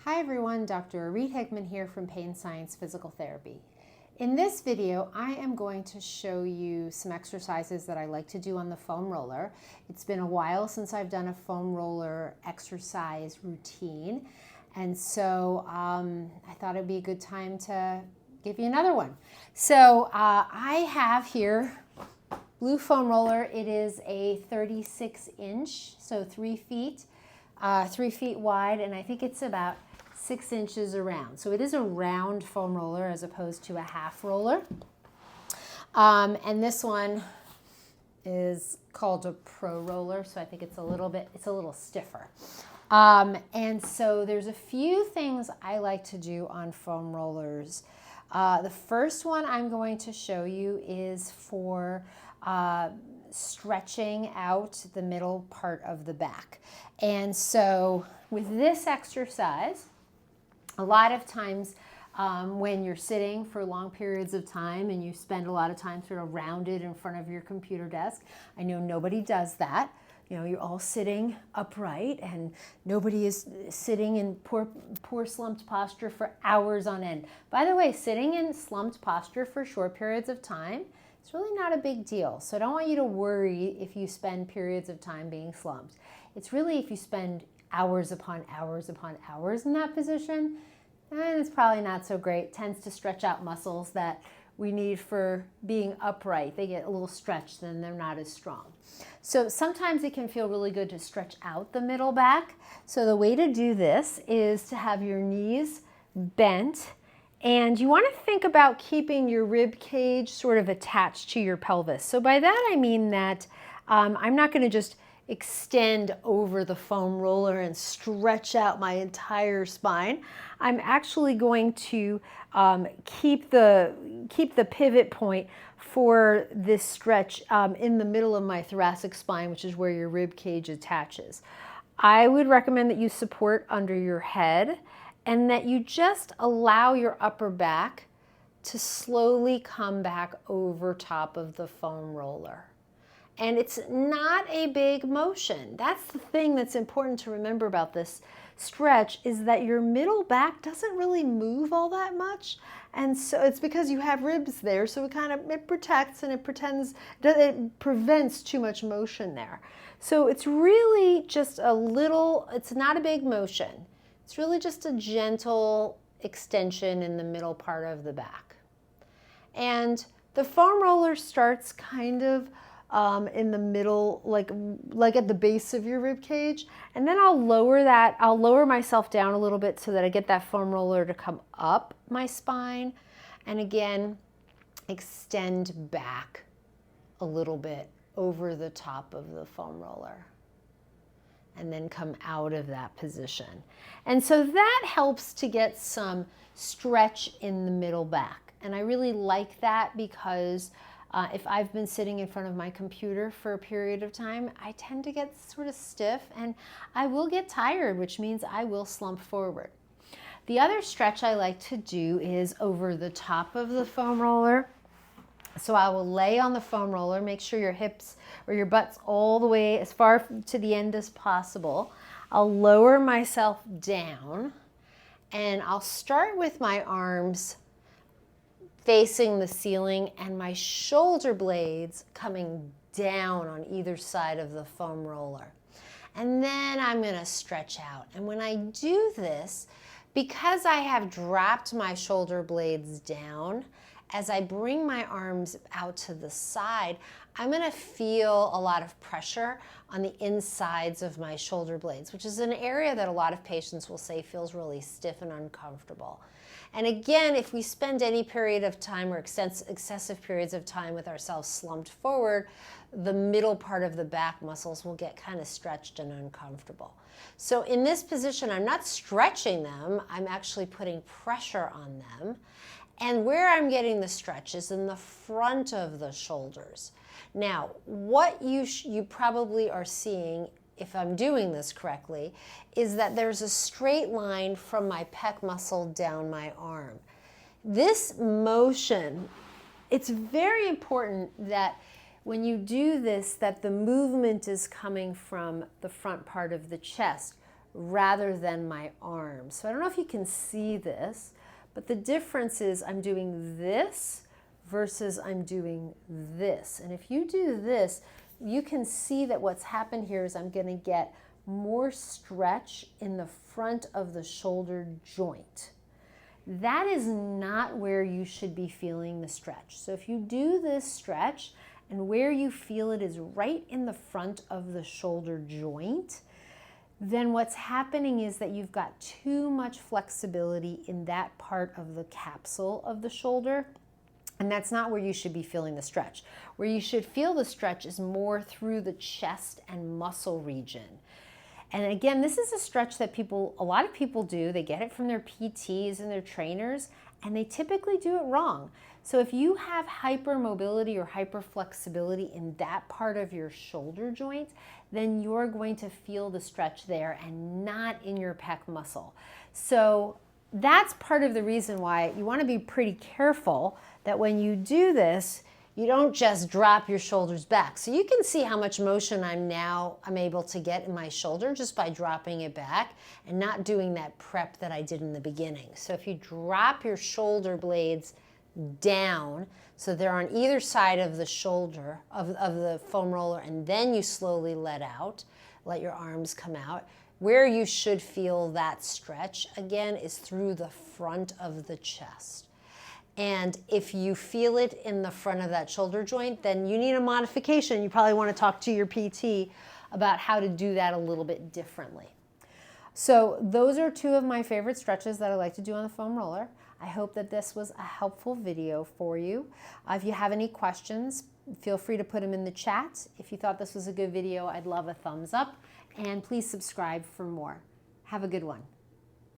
Hi everyone, Dr. Reed Hickman here from Pain Science Physical Therapy. In this video, I am going to show you some exercises that I like to do on the foam roller. It's been a while since I've done a foam roller exercise routine, and so I thought it'd be a good time to give you another one. So I have here blue foam roller. It is a 36-inch, so 3 feet wide, and I think it's about 6 inches around. So it is a round foam roller as opposed to a half roller. And this one is called a pro roller, so I think it's a little stiffer. And so there's a few things I like to do on foam rollers. The first one I'm going to show you is for stretching out the middle part of the back. And so with this exercise, a lot of times when you're sitting for long periods of time and you spend a lot of time sort of rounded in front of your computer desk, I know nobody does that. You know, you're all sitting upright and nobody is sitting in poor slumped posture for hours on end. By the way, sitting in slumped posture for short periods of time, it's really not a big deal. So I don't want you to worry if you spend periods of time being slumped. It's really if you spend hours upon hours upon hours in that position, and it's probably not so great. It tends to stretch out muscles that we need for being upright. They get a little stretched and they're not as strong. So sometimes it can feel really good to stretch out the middle back. So the way to do this is to have your knees bent, and you want to think about keeping your rib cage sort of attached to your pelvis. So by that I mean that I'm not going to just extend over the foam roller and stretch out my entire spine. I'm actually going to keep the pivot point for this stretch in the middle of my thoracic spine, which is where your rib cage attaches. I would recommend that you support under your head and that you just allow your upper back to slowly come back over top of the foam roller. And it's not a big motion. That's the thing that's important to remember about this stretch, is that your middle back doesn't really move all that much. And so it's because you have ribs there, so it protects and it prevents too much motion there. So it's really just it's not a big motion. It's really just a gentle extension in the middle part of the back. And the foam roller starts kind of in the middle, like at the base of your rib cage, and then I'll lower myself down a little bit so that I get that foam roller to come up my spine, and again extend back a little bit over the top of the foam roller, and then come out of that position. And so that helps to get some stretch in the middle back, and I really like that because if I've been sitting in front of my computer for a period of time, I tend to get sort of stiff and I will get tired, which means I will slump forward. The other stretch I like to do is over the top of the foam roller. So I will lay on the foam roller, make sure your hips or your butt's all the way as far to the end as possible. I'll lower myself down and I'll start with my arms facing the ceiling and my shoulder blades coming down on either side of the foam roller. And then I'm going to stretch out. And when I do this, because I have dropped my shoulder blades down, as I bring my arms out to the side, I'm going to feel a lot of pressure on the insides of my shoulder blades, which is an area that a lot of patients will say feels really stiff and uncomfortable. And again, if we spend any period of time or excessive periods of time with ourselves slumped forward, the middle part of the back muscles will get kind of stretched and uncomfortable. So in this position, I'm not stretching them, I'm actually putting pressure on them. And where I'm getting the stretch is in the front of the shoulders. Now, what you probably are seeing, if I'm doing this correctly, is that there's a straight line from my pec muscle down my arm. This motion, it's very important that when you do this, that the movement is coming from the front part of the chest rather than my arms. So I don't know if you can see this, but the difference is I'm doing this versus I'm doing this. And if you do this, you can see that what's happened here is I'm going to get more stretch in the front of the shoulder joint. That is not where you should be feeling the stretch. So if you do this stretch and where you feel it is right in the front of the shoulder joint, then what's happening is that you've got too much flexibility in that part of the capsule of the shoulder, and that's not where you should be feeling the stretch. Where you should feel the stretch is more through the chest and muscle region. And again, this is a stretch that a lot of people do. They get it from their PTs and their trainers, and they typically do it wrong. So if you have hypermobility or hyperflexibility in that part of your shoulder joint, then you're going to feel the stretch there and not in your pec muscle. So that's part of the reason why you want to be pretty careful that when you do this, you don't just drop your shoulders back. So you can see how much motion I'm able to get in my shoulder just by dropping it back and not doing that prep that I did in the beginning. So if you drop your shoulder blades down, so they're on either side of the shoulder of the foam roller, and then you slowly let your arms come out. Where you should feel that stretch, again, is through the front of the chest. And if you feel it in the front of that shoulder joint, then you need a modification. You probably want to talk to your PT about how to do that a little bit differently. So those are two of my favorite stretches that I like to do on the foam roller. I hope that this was a helpful video for you. If you have any questions, feel free to put them in the chat. If you thought this was a good video, I'd love a thumbs up. And please subscribe for more. Have a good one.